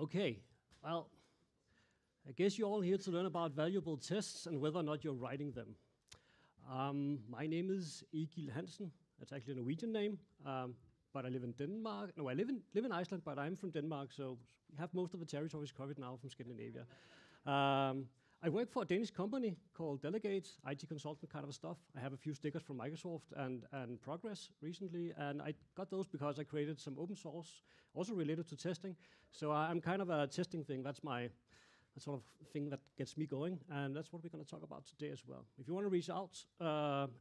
Okay, well, I guess you're all here to learn about valuable tests and whether or not you're writing them. My name is Egil Hansen. That's actually a Norwegian name, but I live in Denmark. No, I live in Iceland, but I'm from Denmark, so we have most of the territories covered now from Scandinavia. I work for a Danish company called Delegate, IT consultant kind of stuff. I have a few stickers from Microsoft and Progress recently, and I got those because I created some open source, also related to testing. So I'm kind of a testing thing. That's my sort of thing that gets me going, and that's what we're going to talk about today as well. If you want to reach out,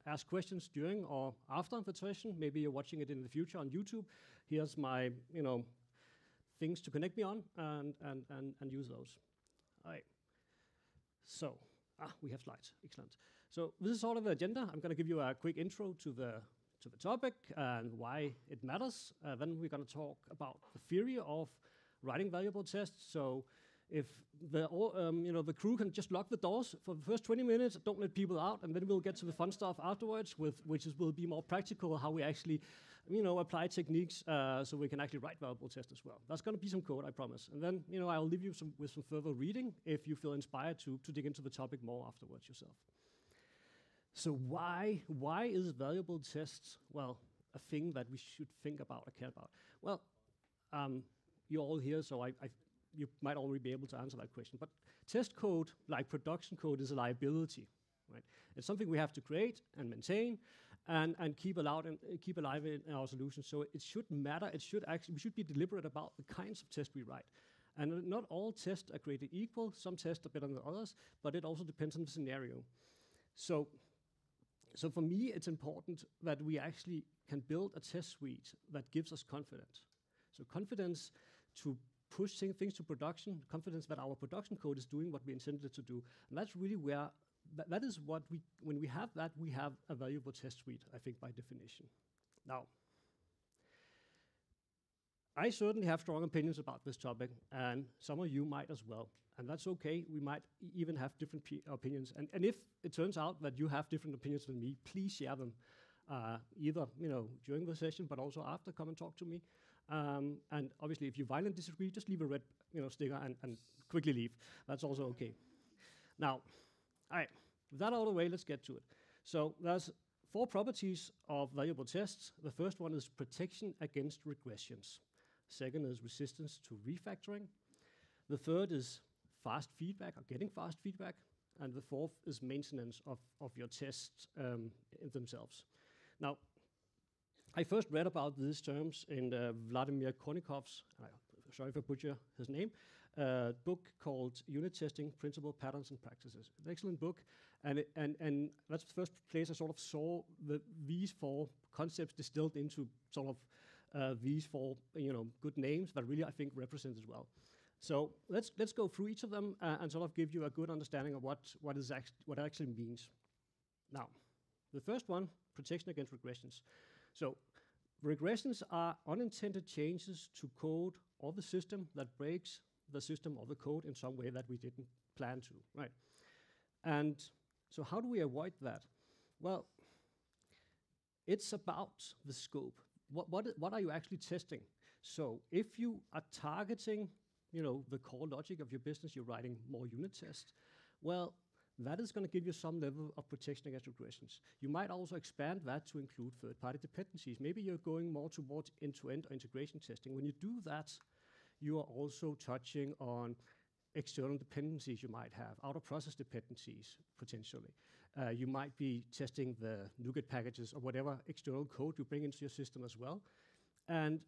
ask questions during or after the session, maybe you're watching it in the future on YouTube, here's my, things to connect me on and use those. All right. So, we have slides. Excellent. So this is sort of the agenda. I'm going to give you a quick intro to the topic and why it matters. Then we're going to talk about the theory of writing valuable tests. So if the crew can just lock the doors for the first 20 minutes, don't let people out, and then we'll get to the fun stuff afterwards, which will be more practical, how we actually, apply techniques so we can actually write valuable tests as well. That's going to be some code, I promise. And then, I'll leave you with some further reading if you feel inspired to dig into the topic more afterwards yourself. So why is valuable tests, a thing that we should think about or care about? Well, you're all here, so you might already be able to answer that question. But test code, like production code, is a liability, right? It's something we have to create and maintain and keep alive in our solutions. So it should matter. We should be deliberate about the kinds of tests we write. And not all tests are created equal. Some tests are better than others, but it also depends on the scenario. So for me, it's important that we actually can build a test suite that gives us confidence. So confidence to push things to production, confidence that our production code is doing what we intended it to do. And that's really where, that is what when we have that, we have a valuable test suite, I think, by definition. Now, I certainly have strong opinions about this topic, and some of you might as well. And that's okay. We might even have different opinions. And if it turns out that you have different opinions than me, please share them. Either during the session, but also after, come and talk to me. And obviously, if you violently disagree, just leave a red sticker and quickly leave. That's also okay. Now, all right, with that out of the way, let's get to it. So there's 4 properties of valuable tests. The first one is protection against regressions. Second is resistance to refactoring. The third is fast feedback, or getting fast feedback. And the fourth is maintenance of your tests in themselves. Now, I first read about these terms in Vladimir Kornikov's, sorry if I butcher his name, book called Unit Testing, Principle, Patterns, and Practices. An excellent book, and that's the first place I sort of saw these 4 concepts distilled into sort of these 4 good names that really I think represent as well. So let's go through each of them and sort of give you a good understanding of what it actually means. Now, the first one, protection against regressions. So regressions are unintended changes to code or the system that breaks the system or the code in some way that we didn't plan to, right? And so how do we avoid that? Well, it's about the scope. What are you actually testing? So if you are targeting the core logic of your business, you're writing more unit tests, well, that is going to give you some level of protection against regressions. You might also expand that to include third-party dependencies. Maybe you're going more towards end-to-end or integration testing. When you do that, you are also touching on external dependencies you might have, out-of-process dependencies, potentially. You might be testing the NuGet packages or whatever external code you bring into your system as well. And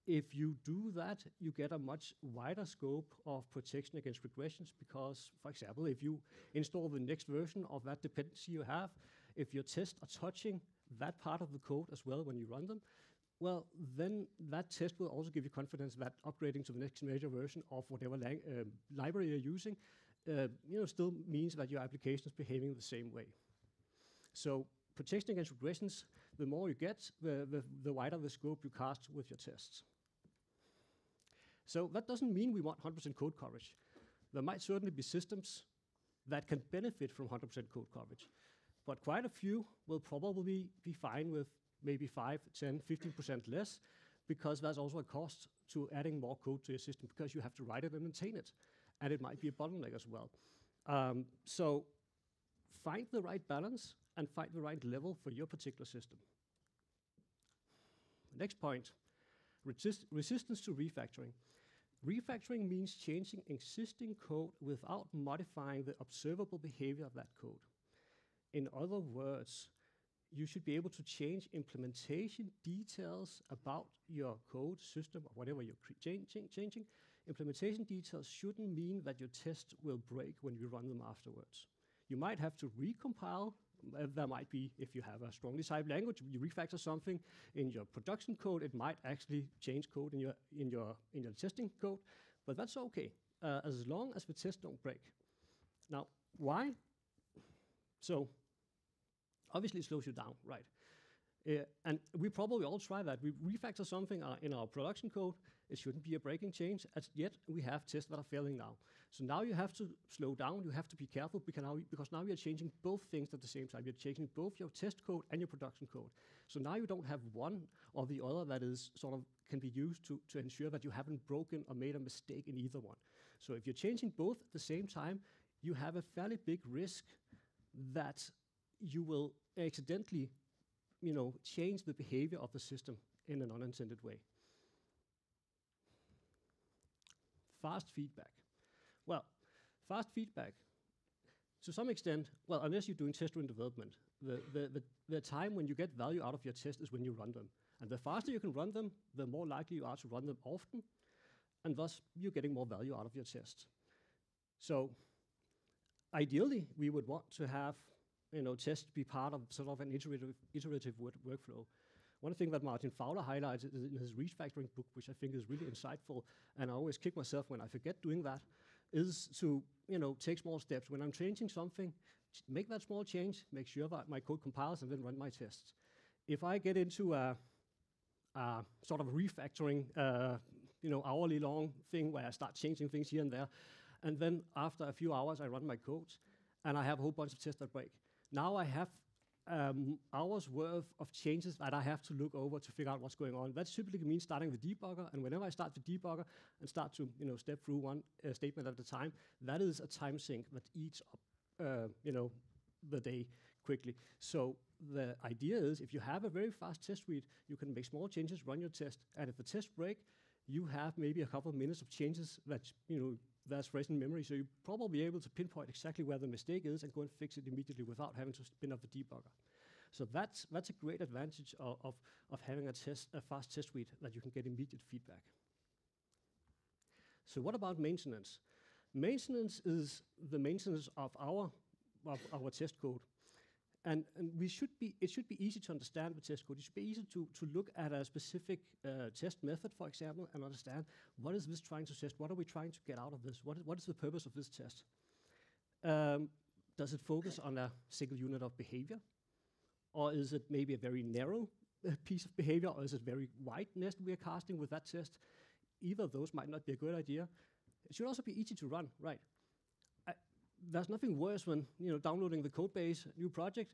if you do that, you get a much wider scope of protection against regressions because, for example, if you install the next version of that dependency you have, if your tests are touching that part of the code as well when you run them, well, then that test will also give you confidence that upgrading to the next major version of whatever library you're using, still means that your application is behaving the same way. So protection against regressions, the more you get, the wider the scope you cast with your tests. So that doesn't mean we want 100% code coverage. There might certainly be systems that can benefit from 100% code coverage, but quite a few will probably be fine with maybe 5, 10, 15% less because there's also a cost to adding more code to your system because you have to write it and maintain it. And it might be a bottleneck as well. So find the right balance and find the right level for your particular system. Next point, resistance to refactoring. Refactoring means changing existing code without modifying the observable behavior of that code. In other words, you should be able to change implementation details about your code system or whatever you're changing. Implementation details shouldn't mean that your test will break when you run them afterwards. You might have to recompile. There might be, if you have a strongly typed language, you refactor something in your production code, it might actually change code in your testing code, but that's okay, as long as the test don't break. Now, why? So, obviously it slows you down, right? And we probably all try that. We refactor something in our production code. It shouldn't be a breaking change, yet we have tests that are failing now. So now you have to slow down. You have to be careful because now you're changing both things at the same time. You're changing both your test code and your production code. So now you don't have one or the other that is sort of can be used to ensure that you haven't broken or made a mistake in either one. So if you're changing both at the same time, you have a fairly big risk that you will accidentally, change the behavior of the system in an unintended way. Fast feedback. Well, fast feedback, to some extent, well, unless you're doing test-driven development, the time when you get value out of your test is when you run them. And the faster you can run them, the more likely you are to run them often, and thus you're getting more value out of your test. So ideally, we would want to have tests be part of sort of an iterative workflow. One thing that Martin Fowler highlights in his refactoring book, which I think is really insightful, and I always kick myself when I forget doing that, is to take small steps. When I'm changing something, make that small change, make sure that my code compiles, and then run my tests. If I get into a sort of refactoring, hourly long thing where I start changing things here and there, and then after a few hours I run my code, and I have a whole bunch of tests that break. Now I have hours worth of changes that I have to look over to figure out what's going on. That typically means starting the debugger, and whenever I start the debugger and start to step through one statement at a time, that is a time sink that eats up the day quickly. So the idea is if you have a very fast test suite, you can make small changes, run your test, and if the test break, you have maybe a couple of minutes of changes that that's fresh in memory, so you're probably able to pinpoint exactly where the mistake is and go and fix it immediately without having to spin up the debugger. So that's a great advantage of having a fast test suite that you can get immediate feedback. So what about maintenance? Maintenance is the maintenance of our test code. And it should be easy to understand the test code. It should be easy to look at a specific test method, for example, and understand what is this trying to test? What are we trying to get out of this? What is the purpose of this test? Does it focus on a single unit of behavior? Or is it maybe a very narrow piece of behavior? Or is it very wide net we are casting with that test? Either of those might not be a good idea. It should also be easy to run, right? There's nothing worse when downloading the code base, new project,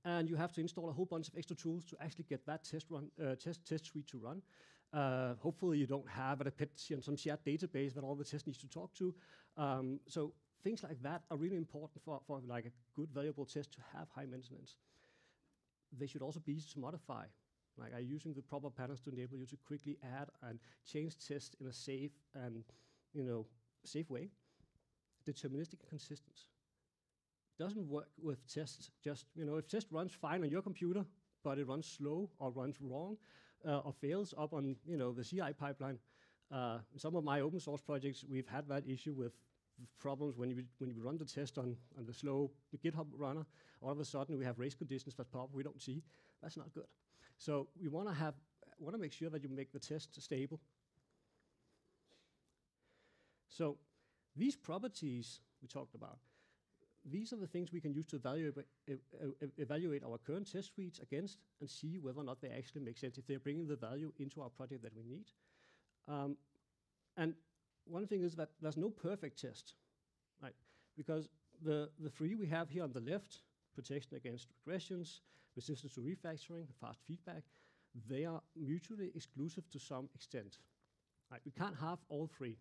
and you have to install a whole bunch of extra tools to actually get that test suite to run. Hopefully you don't have a dependency on some shared database that all the tests need to talk to. So things like that are really important for like a good, valuable test to have high maintenance. They should also be easy to modify. Like are using the proper patterns to enable you to quickly add and change tests in a safe and safe way. Deterministic and consistent. Doesn't work with tests. Just if test runs fine on your computer, but it runs slow or runs wrong or fails up on the CI pipeline. In some of my open source projects, we've had that issue with problems when you run the test on the slow GitHub runner. All of a sudden, we have race conditions that pop we don't see. That's not good. So we want to make sure that you make the test stable. So these properties we talked about, these are the things we can use to evaluate our current test suites against and see whether or not they actually make sense, if they're bringing the value into our project that we need. And one thing is that there's no perfect test, right? Because the three we have here on the left, protection against regressions, resistance to refactoring, fast feedback, they are mutually exclusive to some extent. Right? We can't have all three.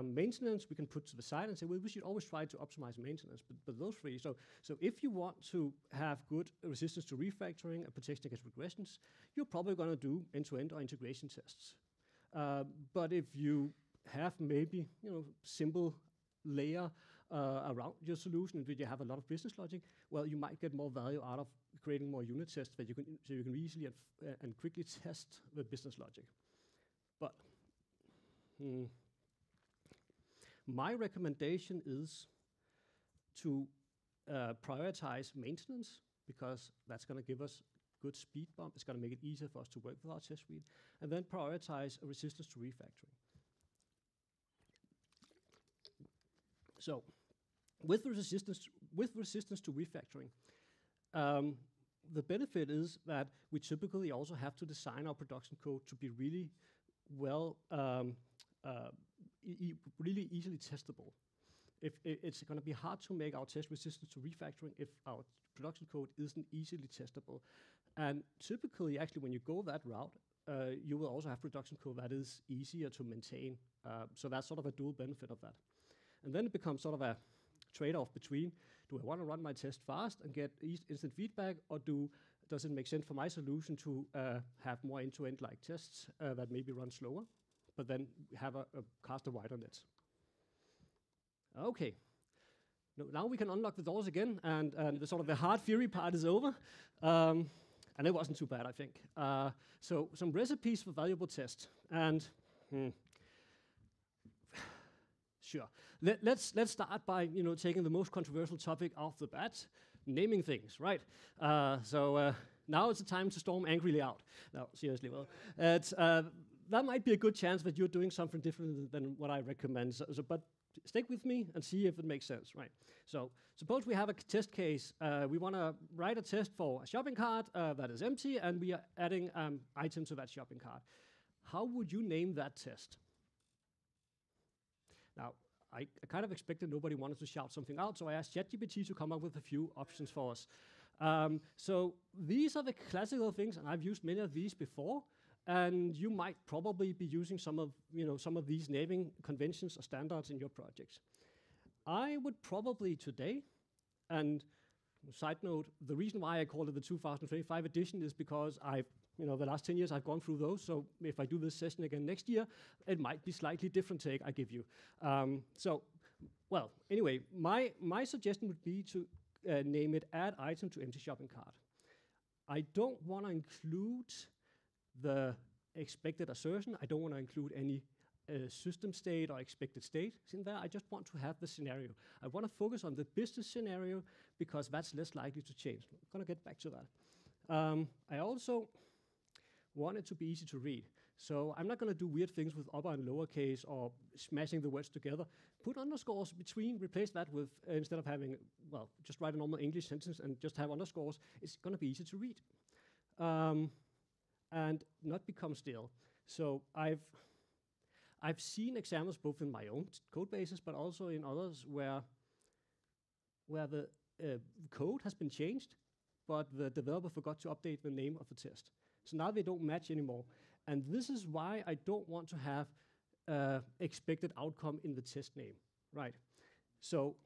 Maintenance we can put to the side and say, well, we should always try to optimize maintenance, but those three. So if you want to have good resistance to refactoring and protection against regressions, you're probably going to do end-to-end or integration tests. But if you have maybe simple layer around your solution, where you have a lot of business logic, well, you might get more value out of creating more unit tests that you can easily and quickly test the business logic. But my recommendation is to prioritize maintenance, because that's going to give us good speed bump. It's going to make it easier for us to work with our test suite, and then prioritize a resistance to refactoring. So, with resistance to refactoring, the benefit is that we typically also have to design our production code to be really well, really easily testable. It's going to be hard to make our test resistant to refactoring if our production code isn't easily testable. And typically, actually, when you go that route, you will also have production code that is easier to maintain. So that's sort of a dual benefit of that. And then it becomes sort of a trade-off between, do I want to run my test fast and get instant feedback, or does it make sense for my solution to have more end-to-end like tests that maybe run slower, but then have cast a wider net? Okay. Now we can unlock the doors again, and the sort of the hard theory part is over. And it wasn't too bad, I think. So some recipes for valuable tests. And sure, let's start by taking the most controversial topic off the bat, naming things, right? So now it's the time to storm angrily out. No, seriously, well, that might be a good chance that you're doing something different than what I recommend. But stick with me and see if it makes sense, right? So suppose we have a test case. We want to write a test for a shopping cart that is empty, and we are adding items to that shopping cart. How would you name that test? Now, I kind of expected nobody wanted to shout something out, so I asked ChatGPT to come up with a few options for us. So these are the classical things, and I've used many of these before. And you might probably be using some of these naming conventions or standards in your projects. I would probably today, and side note, the reason why I called it the 2025 edition is because the last 10 years I've gone through those. So if I do this session again next year, it might be slightly different take I give you. Well, anyway, my suggestion would be to name it add item to empty shopping cart. I don't want to include the expected assertion. I don't want to include any system state or expected state in there. I just want to have the scenario. I want to focus on the business scenario because that's less likely to change. I'm going to get back to that. I also want it to be easy to read. So I'm not going to do weird things with upper and lowercase or smashing the words together. Put underscores between, replace that with, instead of having, well, just write a normal English sentence and just have underscores. It's going to be easy to read. And not become stale. So I've seen examples both in my own code bases, but also in others where the code has been changed, but the developer forgot to update the name of the test. So now they don't match anymore. And this is why I don't want to have expected outcome in the test name, right? So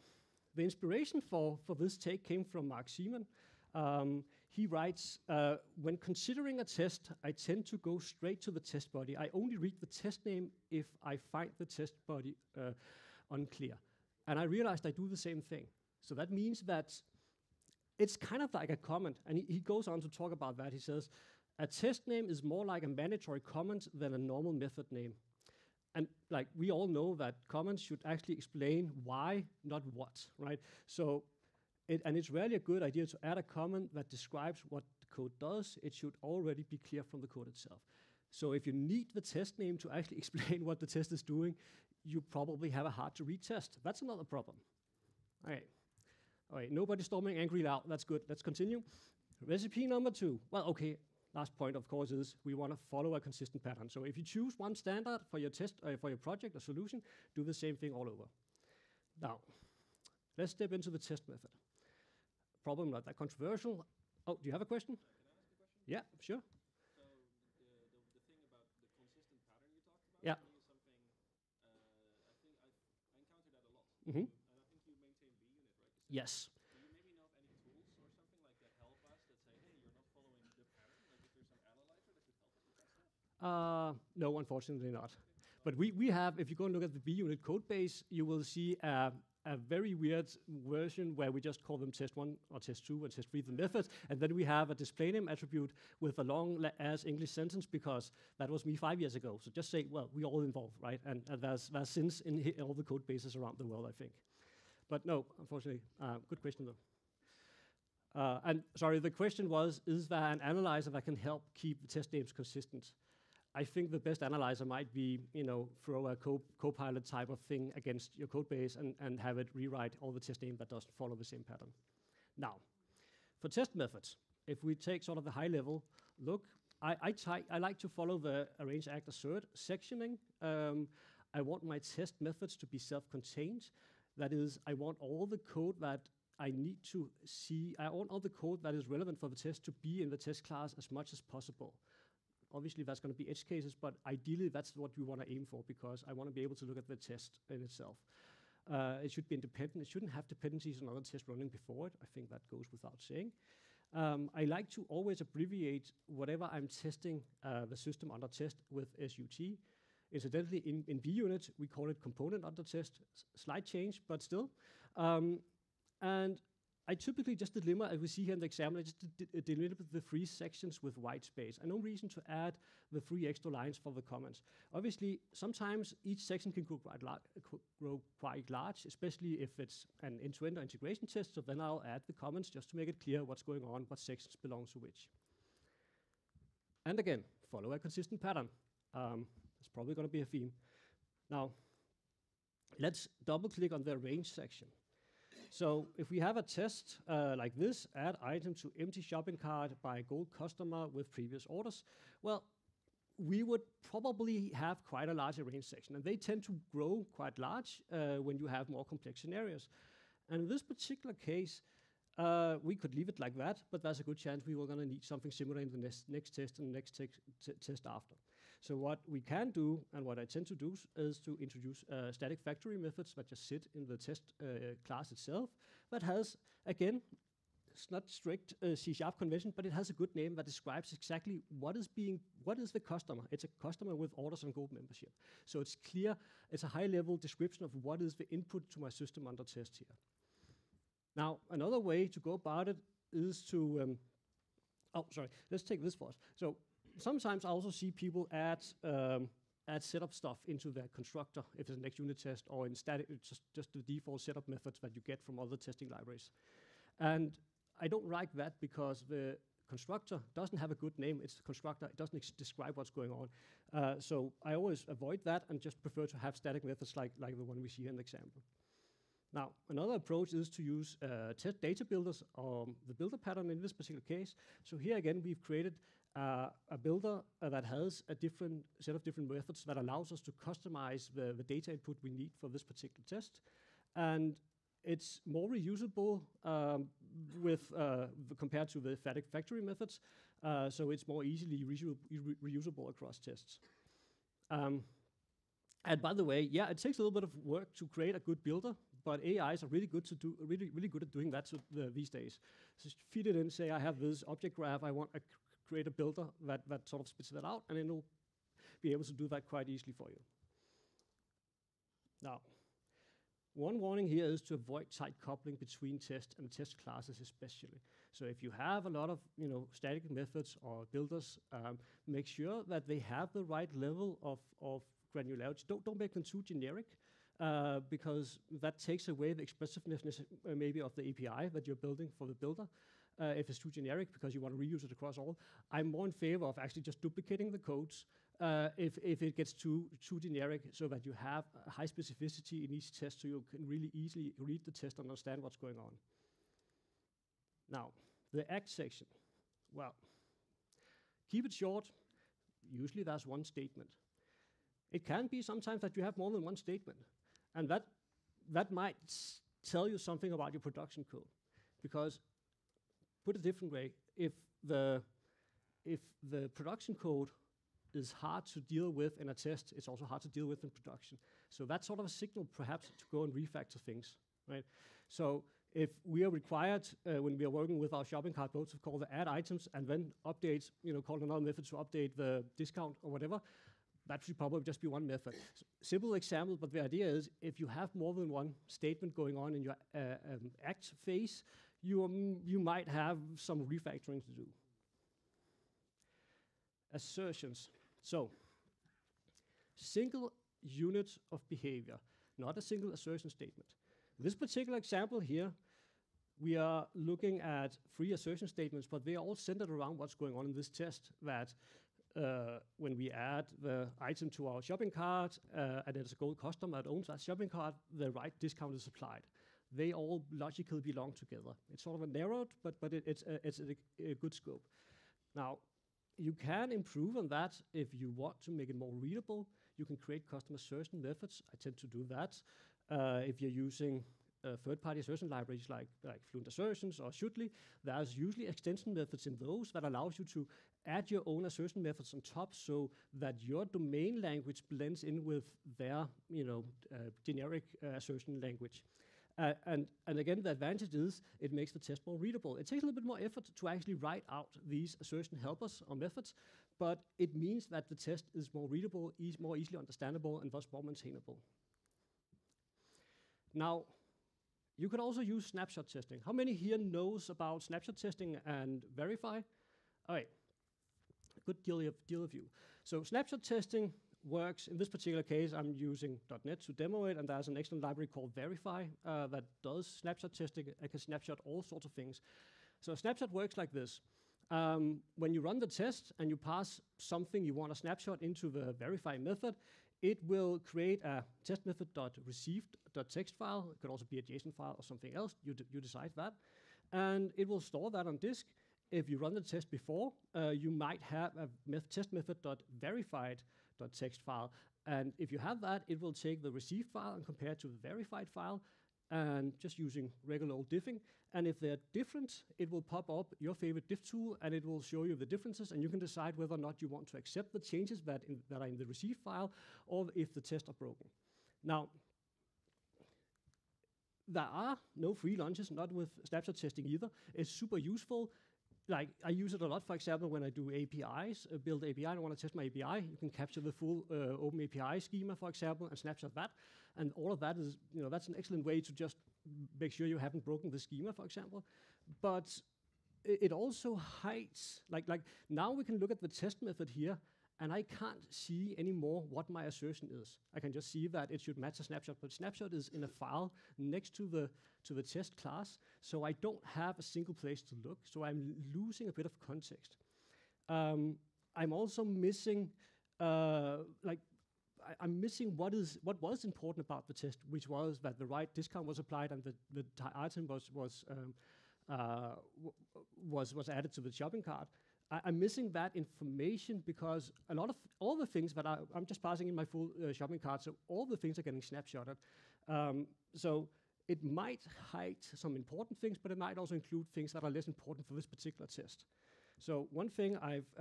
the inspiration for this take came from Mark Seaman. He writes, when considering a test, I tend to go straight to the test body. I only read the test name if I find the test body unclear. And I realized I do the same thing. So that means that it's kind of like a comment. And he goes on to talk about that. He says, a test name is more like a mandatory comment than a normal method name. And like we all know that comments should actually explain why, not what, right? So and it's rarely a good idea to add a comment that describes what the code does. It should already be clear from the code itself. So if you need the test name to actually explain what the test is doing, you probably have a hard-to-read test. That's another problem. All right, nobody storming angry out. That's good. Let's continue. Recipe number 2. Well, okay, last point, of course, is we want to follow a consistent pattern. So if you choose one standard for your test, for your project or solution, do the same thing all over. Now, let's step into the test method. Problem not that controversial. Oh, do you have a question? Can I ask a question? Yeah, sure. So Mm-hmm. And I think you maintain vUnit, right? Yes. Do you maybe know of any tools or something like that help us that say, hey, you're not following the pattern? Like if there's some analyzer that could help us with that stuff? No, unfortunately not. Okay. But we have, if you go and look at the vUnit code base, you will see a very weird version where we just call them test1 or test2 and test3 the methods, and then we have a display name attribute with a long as English sentence because that was me 5 years ago. So just say, well, we all involved, right? And there's since in all the code bases around the world, I think. But no, unfortunately, good question though. And sorry, the question was, is there an analyzer that can help keep the test names consistent? I think the best analyzer might be, throw a Copilot type of thing against your code base and have it rewrite all the test name that doesn't follow the same pattern. Now, for test methods, if we take sort of the high level look, I like to follow the arrange, act, assert sectioning. I want my test methods to be self-contained. That is, I want all the code that I need to see, I want all the code that is relevant for the test to be in the test class as much as possible. Obviously, that's going to be edge cases, but ideally, that's what we want to aim for because I want to be able to look at the test in itself. It should be independent. It shouldn't have dependencies on other tests running before it. I think that goes without saying. I like to always abbreviate whatever I'm testing the system under test with SUT. Incidentally, in vUnit, we call it component under test. Slight change, but still. And I typically just delimit, as we see here in the example, I just delimit the 3 sections with white space. And no reason to add the 3 extra lines for the comments. Obviously, sometimes each section can grow quite large, especially if it's an end-to-end or integration test. So then I'll add the comments just to make it clear what's going on, what sections belong to which. And again, follow a consistent pattern. It's probably going to be a theme. Now, let's double-click on the arrange section. So if we have a test like this, add item to empty shopping cart by gold customer with previous orders, well, we would probably have quite a large arrange section, and they tend to grow quite large when you have more complex scenarios. And in this particular case, we could leave it like that, but there's a good chance we were going to need something similar in the next test and the next test after. So what we can do, and what I tend to do, is to introduce static factory methods that just sit in the test class itself, that has, again, it's not strict C# convention, but it has a good name that describes exactly what is the customer. It's a customer with orders and gold membership. So it's clear, it's a high-level description of what is the input to my system under test here. Now, another way to go about it is to, let's take this first. So sometimes I also see people add setup stuff into their constructor if it's a next unit test, or in static, it's just the default setup methods that you get from other testing libraries. And I don't like that because the constructor doesn't have a good name. It's the constructor. It doesn't describe what's going on. So I always avoid that and just prefer to have static methods like the one we see here in the example. Now, another approach is to use test data builders, or the builder pattern in this particular case. So here again, we've created a builder that has a different set of different methods that allows us to customize the data input we need for this particular test. And it's more reusable compared to the static factory methods. So it's more easily reusable across tests. And by the way, yeah, it takes a little bit of work to create a good builder, but AIs are really good at doing that these days. So just feed it in, say I have this object graph, I want to create a builder that sort of spits that out, and it'll be able to do that quite easily for you. Now, one warning here is to avoid tight coupling between test and test classes especially. So if you have a lot of static methods or builders, make sure that they have the right level of granularity. Don't make them too generic, because that takes away the expressiveness maybe of the API that you're building for the builder. If it's too generic because you want to reuse it across all, I'm more in favor of actually just duplicating the codes if it gets too generic, so that you have a high specificity in each test so you can really easily read the test and understand what's going on. Now, the ACT section. Well, keep it short. Usually there's one statement. It can be sometimes that you have more than one statement, and that might tell you something about your production code. Because, put it a different way, if the production code is hard to deal with in a test, it's also hard to deal with in production. So that's sort of a signal, perhaps, to go and refactor things, right? So if we are required, when we are working with our shopping cart, both to call the add items and then update, call another method to update the discount or whatever, that should probably just be one method. Simple example, but the idea is if you have more than one statement going on in your act phase, you might have some refactoring to do. Assertions. So, single unit of behavior, not a single assertion statement. This particular example here, we are looking at 3 assertion statements, but they are all centered around what's going on in this test, that when we add the item to our shopping cart, and it's a gold customer that owns that shopping cart, the right discount is applied. They all logically belong together. It's sort of a narrowed, but it's a good scope. Now, you can improve on that if you want to make it more readable. You can create custom assertion methods. I tend to do that. If you're using third-party assertion libraries like Fluent Assertions or Shoodly, there's usually extension methods in those that allows you to add your own assertion methods on top so that your domain language blends in with their generic assertion language. And again, the advantage is it makes the test more readable. It takes a little bit more effort to actually write out these assertion helpers or methods, but it means that the test is more readable, more easily understandable, and thus more maintainable. Now, you could also use snapshot testing. How many here knows about snapshot testing and Verify? All right, good deal of you. So snapshot testing works. In this particular case, I'm using .NET to demo it, and there's an excellent library called Verify that does snapshot testing. I can snapshot all sorts of things. So a snapshot works like this. When you run the test and you pass something you want to snapshot into the Verify method, it will create a test method.received.txt file. It could also be a JSON file or something else. You decide that. And it will store that on disk. If you run the test before, you might have a test method.verified.txt file. And if you have that, it will take the received file and compare it to the verified file, and just using regular old diffing. And if they're different, it will pop up your favorite diff tool, and it will show you the differences, and you can decide whether or not you want to accept the changes that are in the received file, or if the tests are broken. Now, there are no free lunches, not with snapshot testing either. It's super useful. Like, I use it a lot, for example, when I do APIs, build API, and I want to test my API. You can capture the full open API schema, for example, and snapshot that. And all of that is, that's an excellent way to just make sure you haven't broken the schema, for example. But it also hides, like now we can look at the test method here, and I can't see anymore what my assertion is. I can just see that it should match a snapshot, but snapshot is in a file next to the test class, so I don't have a single place to look, so I'm losing a bit of context. I'm also missing, I'm missing what was important about the test, which was that the right discount was applied and the item was added to the shopping cart. I'm missing that information because all the things that I'm just passing in my full shopping cart, so all the things are getting snapshotted. So it might hide some important things, but it might also include things that are less important for this particular test. So one thing I've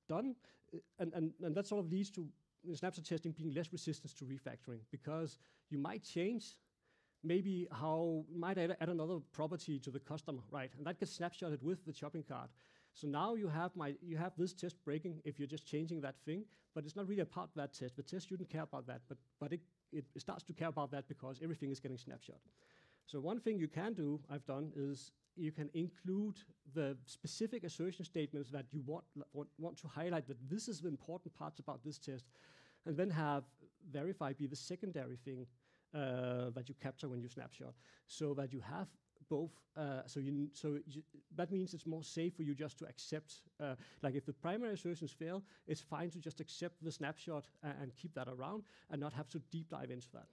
done, and that sort of leads to snapshot testing being less resistant to refactoring, because you might change maybe might add another property to the customer, right? And that gets snapshotted with the shopping cart. So now you have this test breaking if you're just changing that thing, but it's not really a part of that test. The test shouldn't care about that, but it starts to care about that because everything is getting snapshot. So one thing you can do, I've done, is you can include the specific assertion statements that you want to highlight, that this is the important parts about this test, and then have Verify be the secondary thing that you capture when you snapshot, so that you have both. That means it's more safe for you just to accept. Like if the primary assertions fail, it's fine to just accept the snapshot and keep that around and not have to deep dive into that.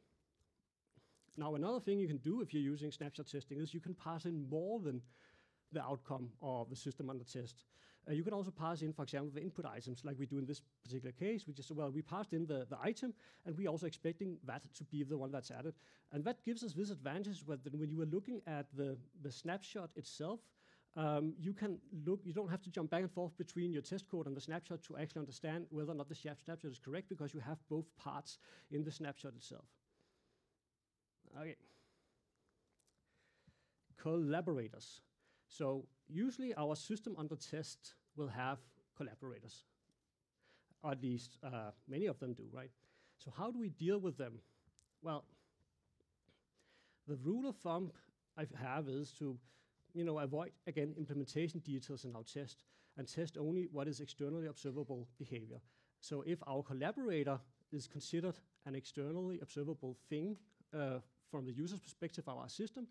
Now, another thing you can do if you're using snapshot testing is you can pass in more than the outcome of the system under test. You can also pass in, for example, the input items, like we do in this particular case. We passed in the item, and we're also expecting that to be the one that's added. And that gives us this advantage that when you are looking at the snapshot itself, you can look, you don't have to jump back and forth between your test code and the snapshot to actually understand whether or not the snapshot is correct, because you have both parts in the snapshot itself. Okay. Collaborators. So usually our system under test will have collaborators, or at least many of them do, right? So how do we deal with them? Well, the rule of thumb I have is to avoid, again, implementation details in our test and test only what is externally observable behavior. So if our collaborator is considered an externally observable thing from the user's perspective of our system,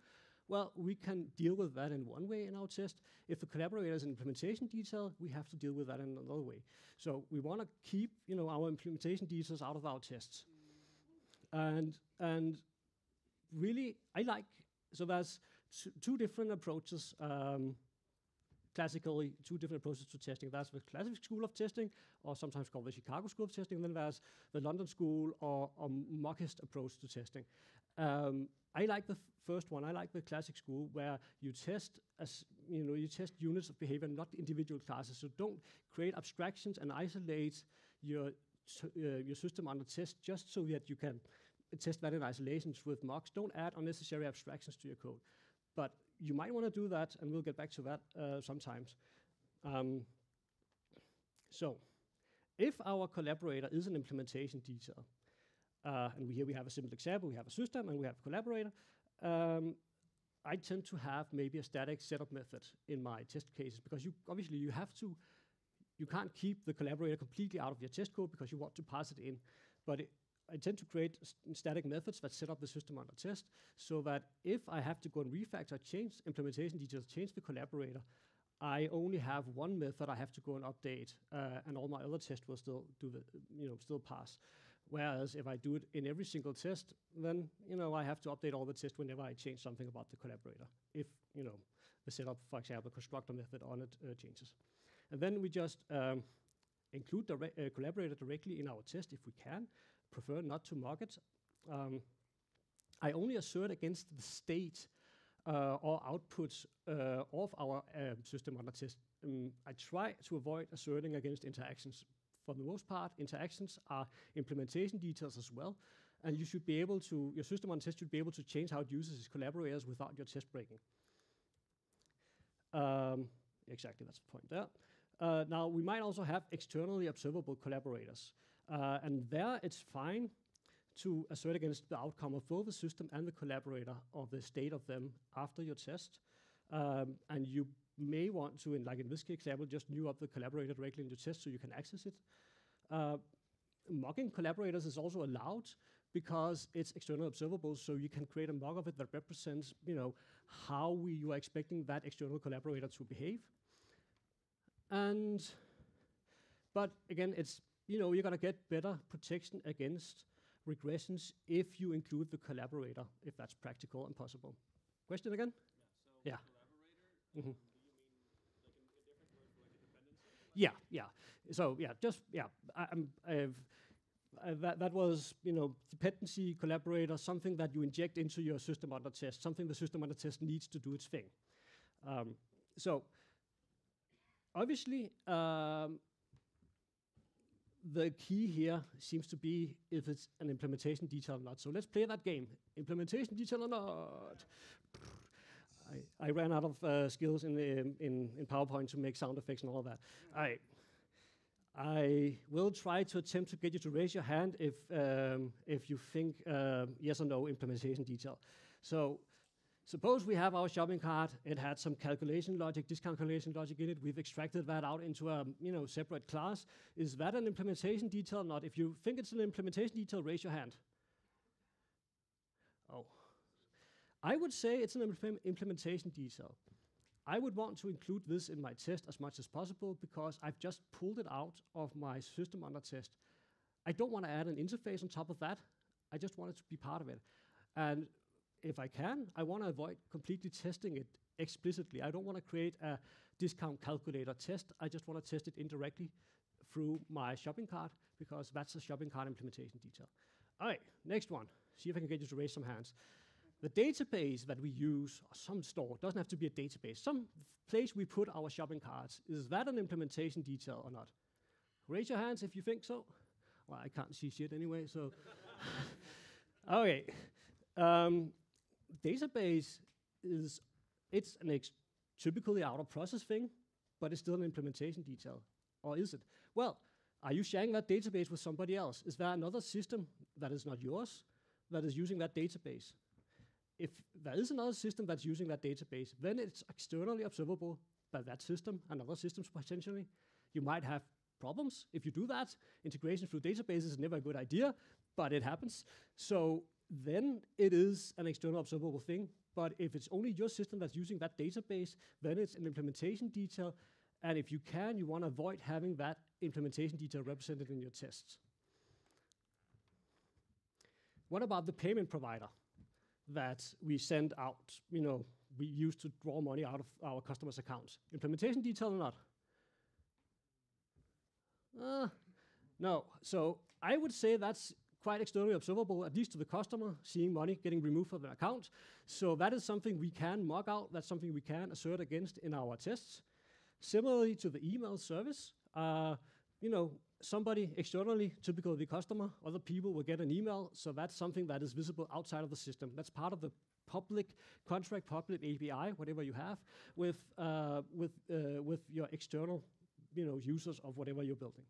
well, we can deal with that in one way in our test. If the collaborator is an implementation detail, we have to deal with that in another way. So we want to keep our implementation details out of our tests. And really, so there's two different approaches, classically, two different approaches to testing. That's the classic school of testing, or sometimes called the Chicago school of testing. And then there's the London school or mockist approach to testing. I like the first one. I like the classic school, where you test you test units of behavior, not individual classes. So don't create abstractions and isolate your system under test just so that you can test that in isolations with mocks. Don't add unnecessary abstractions to your code. But you might want to do that, and we'll get back to that sometimes. So if our collaborator is an implementation detail, and here we have a simple example, we have a system and we have a collaborator, I tend to have maybe a static setup method in my test cases, because obviously you can't keep the collaborator completely out of your test code because you want to pass it in. But I tend to create static methods that set up the system under test, so that if I have to go and refactor, change implementation details, change the collaborator, I only have one method I have to go and update, and all my other tests will still still pass. Whereas if I do it in every single test, then I have to update all the tests whenever I change something about the collaborator. If the setup, for example, constructor method on it changes, and then we just include the collaborator directly in our test if we can. Prefer not to mock it. I only assert against the state or outputs of our system under test. I try to avoid asserting against interactions. For the most part, interactions are implementation details as well, and your system under test should be able to change how it uses its collaborators without your test breaking. Exactly, that's the point there. Now, we might also have externally observable collaborators. And there it's fine to assert against the outcome of both the system and the collaborator, or the state of them after your test. And you may want to, like in this example, just new up the collaborator directly in your test so you can access it. Mocking collaborators is also allowed because it's external observable, so you can create a mock of it that represents how you are expecting that external collaborator to behave. But again, it's you're going to get better protection against regressions if you include the collaborator, if that's practical and possible. Question again? Yeah. Yeah. Collaborator, Mm-hmm. do you mean like a different word for like a dependency? Yeah. So that was dependency collaborator, something that you inject into your system under test, something the system under test needs to do its thing. So obviously. The key here seems to be if it's an implementation detail or not. So let's play that game. Implementation detail or not? I ran out of skills in PowerPoint to make sound effects and all of that. I will try to attempt to get you to raise your hand if you think yes or no implementation detail. So suppose we have our shopping cart. It had some calculation logic, discount calculation logic in it. We've extracted that out into a separate class. Is that an implementation detail or not? If you think it's an implementation detail, raise your hand. Oh. I would say it's an implementation detail. I would want to include this in my test as much as possible because I've just pulled it out of my system under test. I don't want to add an interface on top of that. I just want it to be part of it. And if I can, I want to avoid completely testing it explicitly. I don't want to create a discount calculator test. I just want to test it indirectly through my shopping cart because that's a shopping cart implementation detail. All right, next one. See if I can get you to raise some hands. The database that we use, or some store, doesn't have to be a database. Some place we put our shopping carts. Is that an implementation detail or not? Raise your hands if you think so. Well, I can't see shit anyway, so. Okay. Database it's an typically out-of-process thing, but it's still an implementation detail. Or is it? Well, are you sharing that database with somebody else? Is there another system that is not yours that is using that database? If there is another system that's using that database, then it's externally observable by that system and other systems potentially. You might have problems if you do that. Integration through databases is never a good idea, but it happens. So then it is an external observable thing. But if it's only your system that's using that database, then it's an implementation detail. And if you can, you want to avoid having that implementation detail represented in your tests. What about the payment provider that we send out, we use to draw money out of our customers' accounts? Implementation detail or not? No. So I would say that's quite externally observable, at least to the customer, seeing money getting removed from their account. So that is something we can mock out. That's something we can assert against in our tests. Similarly to the email service, somebody externally, typically the customer, other people will get an email. So that's something that is visible outside of the system. That's part of the public contract, public API, whatever you have, with your external, users of whatever you're building.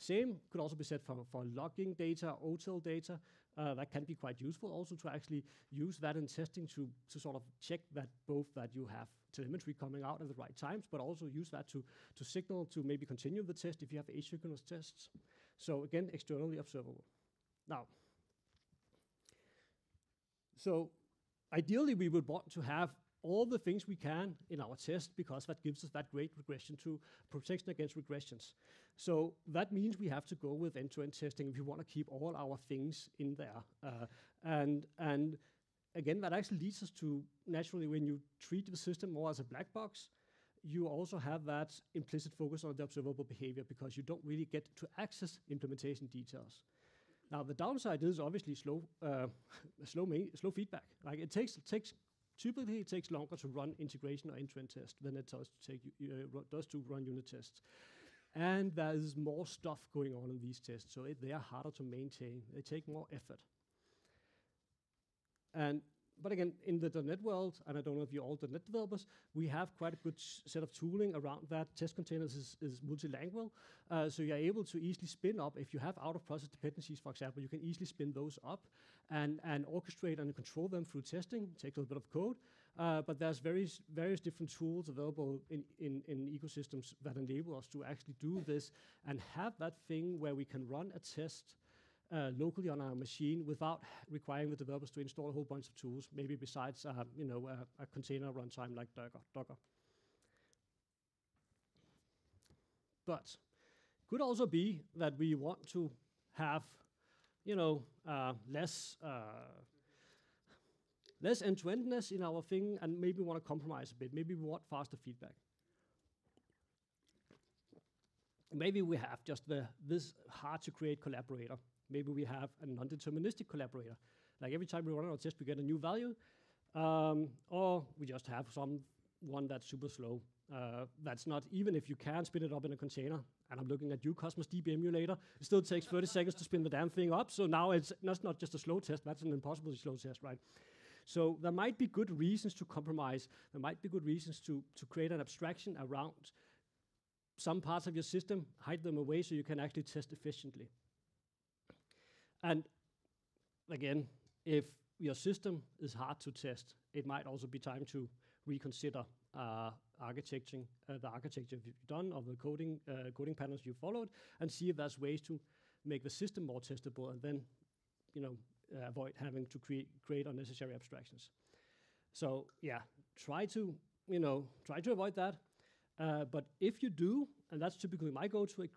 Same could also be said for logging data, OTel data. That can be quite useful also to actually use that in testing to sort of check that both that you have telemetry coming out at the right times, but also use that to signal to maybe continue the test if you have asynchronous tests. So again, externally observable. Now, so ideally we would want to have all the things we can in our test because that gives us that great regression to protection against regressions. So that means we have to go with end-to-end testing if we want to keep all our things in there. And again, that actually leads us to, naturally, when you treat the system more as a black box, you also have that implicit focus on the observable behavior because you don't really get to access implementation details. Now, the downside is obviously slow feedback. Like typically, it takes longer to run integration or end-to-end test than it does to run unit tests. And there is more stuff going on in these tests, so they are harder to maintain. They take more effort. But again, in the .NET world, and I don't know if you're all .NET developers, we have quite a good set of tooling around that. Test containers is multilingual, so you're able to easily spin up. If you have out-of-process dependencies, for example, you can easily spin those up and orchestrate and control them through testing. It takes a little bit of code, but there's various different tools available in ecosystems that enable us to actually do this and have that thing where we can run a test locally on our machine without requiring the developers to install a whole bunch of tools, maybe besides a container runtime like Docker. But could also be that we want to have less end-to-endness in our thing, and maybe want to compromise a bit. Maybe we want faster feedback. Maybe we have just this hard-to-create collaborator. Maybe we have a non-deterministic collaborator. Like every time we run our test, we get a new value. Or we just have one that's super slow. That's not, even if you can spin it up in a container, and I'm looking at you, Cosmos DB emulator, it still takes 30 seconds to spin the damn thing up. So now that's not just a slow test, that's an impossibly slow test, right? So there might be good reasons to compromise. There might be good reasons to create an abstraction around some parts of your system, hide them away so you can actually test efficiently. And again, if your system is hard to test, it might also be time to reconsider the architecture you've done, or the coding patterns you followed, and see if there's ways to make the system more testable, and then avoid having to create unnecessary abstractions. So yeah, try to avoid that. But if you do, and that's typically my go-to,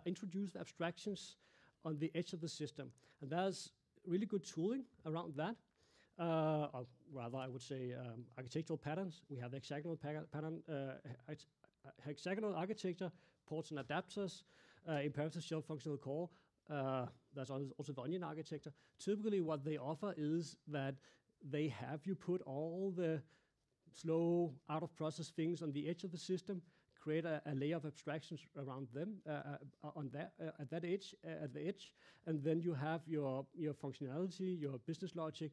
introduce abstractions on the edge of the system. And there's really good tooling around that. Or rather, I would say architectural patterns. We have the hexagonal pattern, hexagonal architecture, ports and adapters, imperative shell functional core. There's also the onion architecture. Typically, what they offer is that they have you put all the slow, out-of-process things on the edge of the system, create a layer of abstractions around them at the edge, and then you have your functionality, your business logic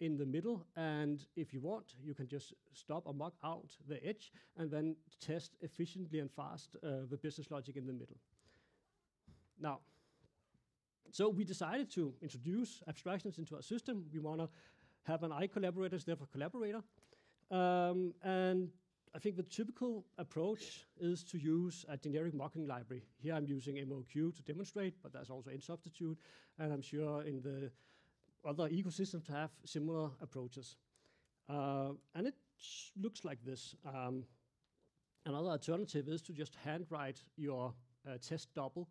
in the middle. And if you want, you can just stop or mock out the edge and then test efficiently and fast the business logic in the middle. Now, so we decided to introduce abstractions into our system. We want to have an iCollaborator instead of a collaborator. And I think the typical approach is to use a generic mocking library. Here I'm using MOQ to demonstrate, but there's also Nsubstitute, and I'm sure in the other ecosystems have similar approaches. And it looks like this. Another alternative is to just handwrite your test double.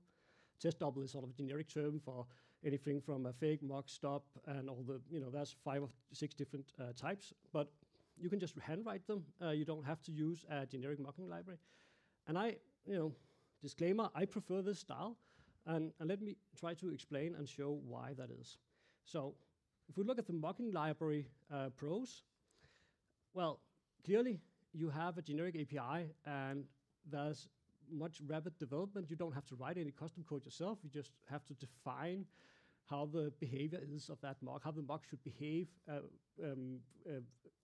Test double is sort of a generic term for anything from a fake, mock, stop, and all the, there's 5 or 6 different types. But you can just handwrite them. You don't have to use a generic mocking library. And disclaimer, I prefer this style. And let me try to explain and show why that is. So if we look at the mocking library pros, well, clearly you have a generic API, and there's much rapid development. You don't have to write any custom code yourself. You just have to define how the behavior is of that mock, how the mock should behave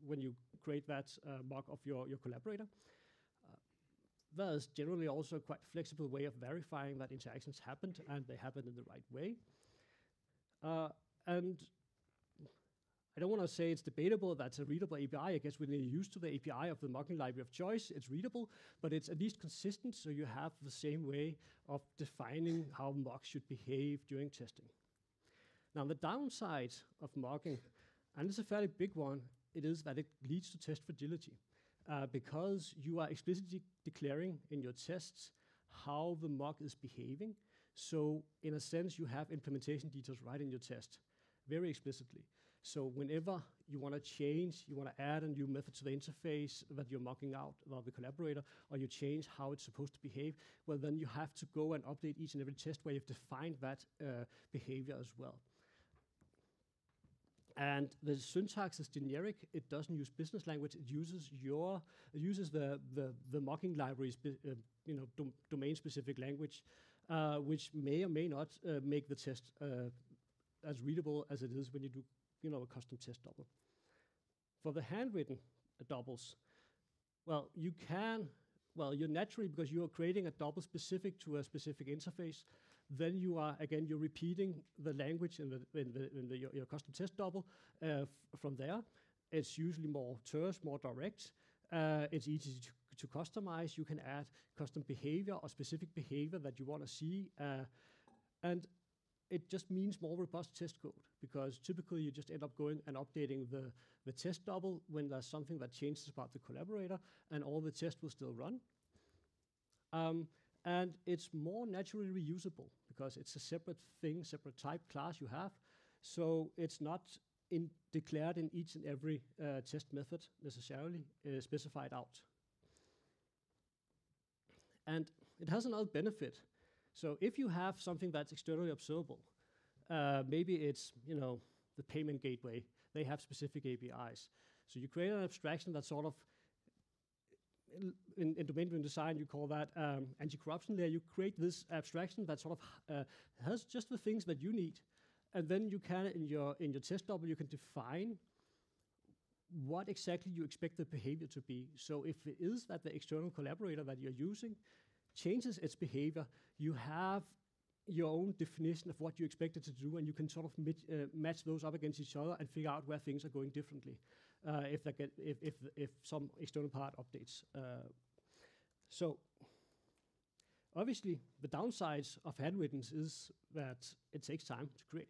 when you create that mock of your collaborator. There is generally also a quite flexible way of verifying that interactions happened and they happen in the right way. And I don't want to say it's debatable that's a readable API. I guess when you're used to the API of the mocking library of choice, it's readable, but it's at least consistent, so you have the same way of defining how mocks should behave during testing. Now, the downside of mocking, and it's a fairly big one, it is that it leads to test fragility. Because you are explicitly declaring in your tests how the mock is behaving. So in a sense, you have implementation details right in your test, very explicitly. So whenever you want to change, you want to add a new method to the interface that you're mocking out about the collaborator, or you change how it's supposed to behave, well, then you have to go and update each and every test where you've defined that behavior as well. And the syntax is generic. It doesn't use business language. It uses the mocking library's domain-specific language, which may or may not make the test as readable as it is when you do a custom test double. For the handwritten doubles, well, you're naturally, because you are creating a double specific to a specific interface, then you're repeating the language in your custom test double from there. It's usually more terse, more direct. It's easy to customize. You can add custom behavior or specific behavior that you want to see. And it just means more robust test code, because typically you just end up going and updating the test double when there's something that changes about the collaborator, and all the tests will still run. And it's more naturally reusable because it's a separate thing, separate type class you have. So it's not declared in each and every test method necessarily specified out. And it has another benefit. So if you have something that's externally observable, maybe it's the payment gateway. They have specific APIs. So you create an abstraction that sort of in domain-driven design, you call that anti-corruption layer. You create this abstraction that sort of has just the things that you need, and then you can, in your test double, you can define what exactly you expect the behavior to be. So if it is that the external collaborator that you're using changes its behavior, you have your own definition of what you expect it to do, and you can sort of match those up against each other and figure out where things are going differently if some external part updates. So obviously, the downsides of handwrittens is that it takes time to create.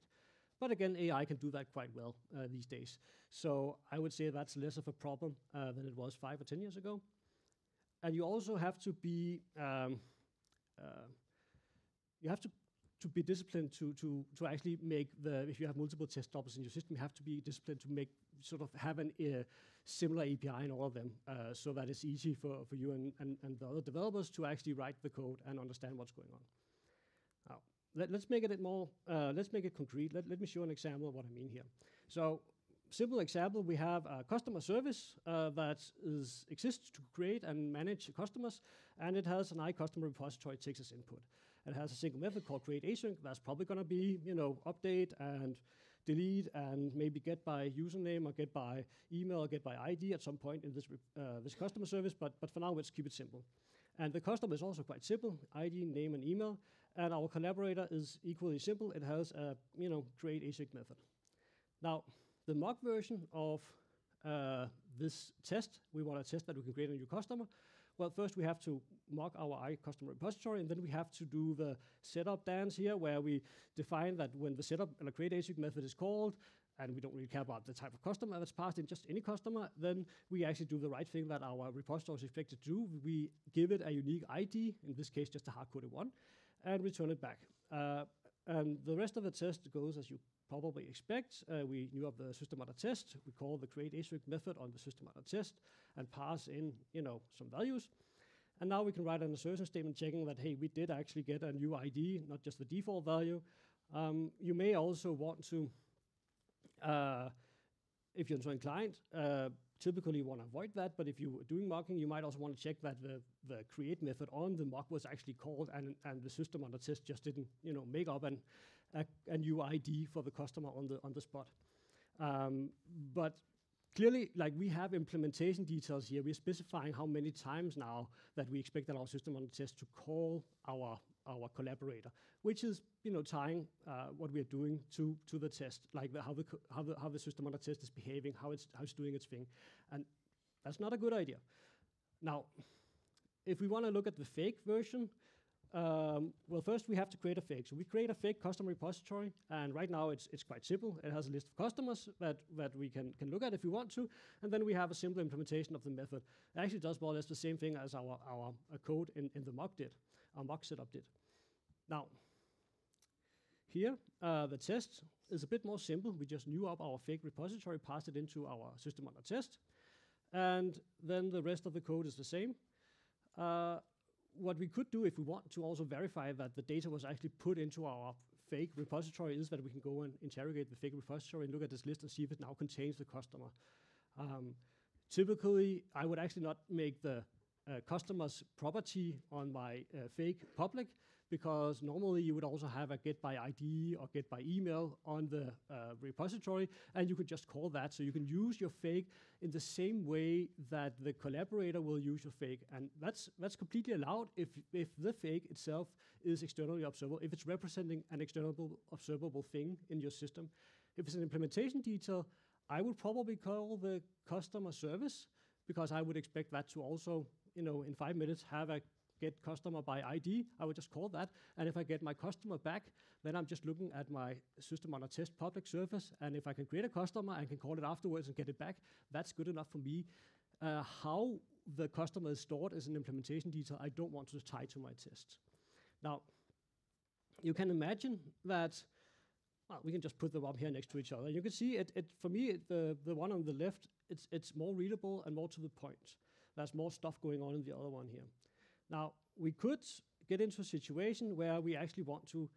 But again, AI can do that quite well these days. So I would say that's less of a problem than it was 5 or 10 years ago. And you also have to be be disciplined to actually make if you have multiple test doubles in your system, you have to be disciplined to have a similar API in all of them, so that it's easy for you and the other developers to actually write the code and understand what's going on. Now, let's make it more. Let's make it concrete. Let me show an example of what I mean here. So simple example, we have a customer service that exists to create and manage customers, and it has an iCustomer repository it takes as input. It has a single method called create async that's probably going to be, update and delete and maybe get by username or get by email or get by ID at some point in this customer service, but for now let's keep it simple. And the customer is also quite simple, ID, name, and email, and our collaborator is equally simple. It has a, create async method. Now, the mock version of this test, we want to test that we can create a new customer. Well, first we have to mock our iCustomer repository, and then we have to do the setup dance here, where we define that when the setup and the create async method is called, and we don't really care about the type of customer that's passed in, just any customer, then we actually do the right thing that our repository is expected to do. We give it a unique ID, in this case just a hard-coded one, and return it back. And the rest of the test goes as you probably expect. We new up the system.test. We call the create async method on the system.test and pass in, some values. And now we can write an assertion statement checking that, hey, we did actually get a new ID, not just the default value. You may also want to, if you're so inclined, typically want to avoid that, but if you're doing mocking, you might also want to check that the create method on the mock was actually called and the system.test just didn't, make up a new ID for the customer on the spot. But clearly, like, we have implementation details here. We're specifying how many times now that we expect that our system.test to call our collaborator, which is, tying what we are doing to the test, like how the system.test is behaving, how it's doing its thing, and that's not a good idea. Now, if we want to look at the fake version, well, first we have to create a fake. So we create a fake customer repository, and right now it's quite simple. It has a list of customers that we can look at if we want to, and then we have a simple implementation of the method. It actually does more or less the same thing as our code in the mock did, our mock setup did. Now, here, the test is a bit more simple. We just new up our fake repository, passed it into our system.test, and then the rest of the code is the same. What we could do if we want to also verify that the data was actually put into our fake repository is that we can go and interrogate the fake repository and look at this list and see if it now contains the customer. Typically, I would actually not make the customer's property on my fake public, because normally you would also have a get by ID or get by email on the repository, and you could just call that. So you can use your fake in the same way that the collaborator will use your fake, and that's completely allowed if the fake itself is externally observable, if it's representing an external observable thing in your system. If it's an implementation detail, I would probably call the customer service, because I would expect that to also, in 5 minutes have a get customer by ID. I would just call that, and if I get my customer back, then I'm just looking at my system.test public service, and if I can create a customer and can call it afterwards and get it back, that's good enough for me. How the customer is stored as an implementation detail, I don't want to tie to my test. Now, you can imagine that, well, we can just put them up here next to each other. You can see it for me, the one on the left, it's more readable and more to the point. There's more stuff going on in the other one here. Now, we could get into a situation where we actually want to,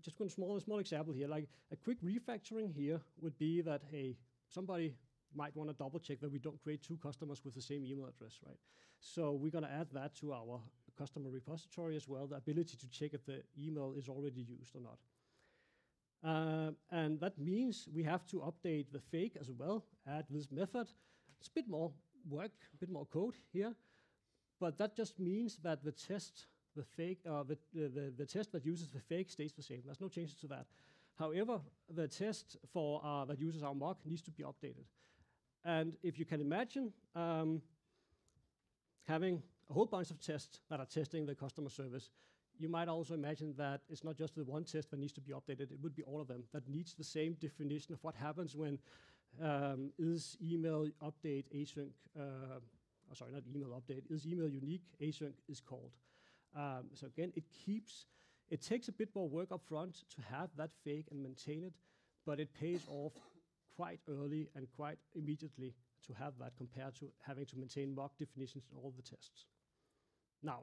just one small example here, like a quick refactoring here would be that, hey, somebody might want to double check that we don't create two customers with the same email address, right? So we're going to add that to our customer repository as well, the ability to check if the email is already used or not. And that means we have to update the fake as well, add this method. It's a bit more work, a bit more code here. But that just means that the test, the test that uses the fake stays the same. There's no changes to that. However, the test for that uses our mock needs to be updated. And if you can imagine having a whole bunch of tests that are testing the customer service, you might also imagine that it's not just the one test that needs to be updated. It would be all of them that needs the same definition of what happens when is email update async. Sorry, not email update, is email unique async is called. So again, it takes a bit more work up front to have that fake and maintain it, but it pays off quite early and quite immediately to have that compared to having to maintain mock definitions in all the tests. Now,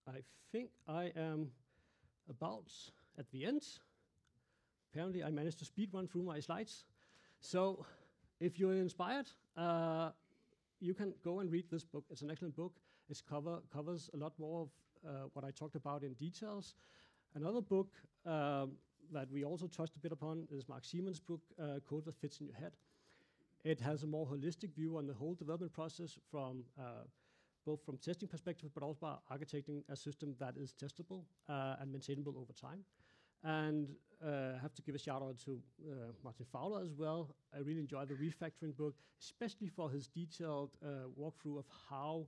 I think I am about at the end. apparently I managed to speed run through my slides. So if you're inspired, you can go and read this book. It's an excellent book. It covers a lot more of what I talked about in details. Another book that we also touched a bit upon is Mark Siemens' book, Code That Fits in Your Head. It has a more holistic view on the whole development process from both from testing perspective, but also architecting a system that is testable and maintainable over time. And I have to give a shout out to Martin Fowler as well. I really enjoy the refactoring book, especially for his detailed walkthrough of how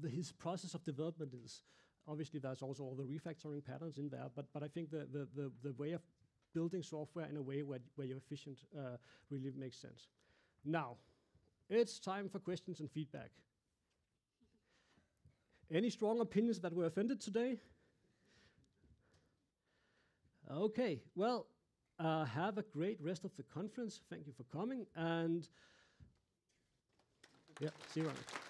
his process of development is. Obviously, there's also all the refactoring patterns in there, but I think the way of building software in a way where you're efficient really makes sense. Now, it's time for questions and feedback. Any strong opinions that were offended today? Okay, well, have a great rest of the conference. Thank you for coming, and yeah, see you around.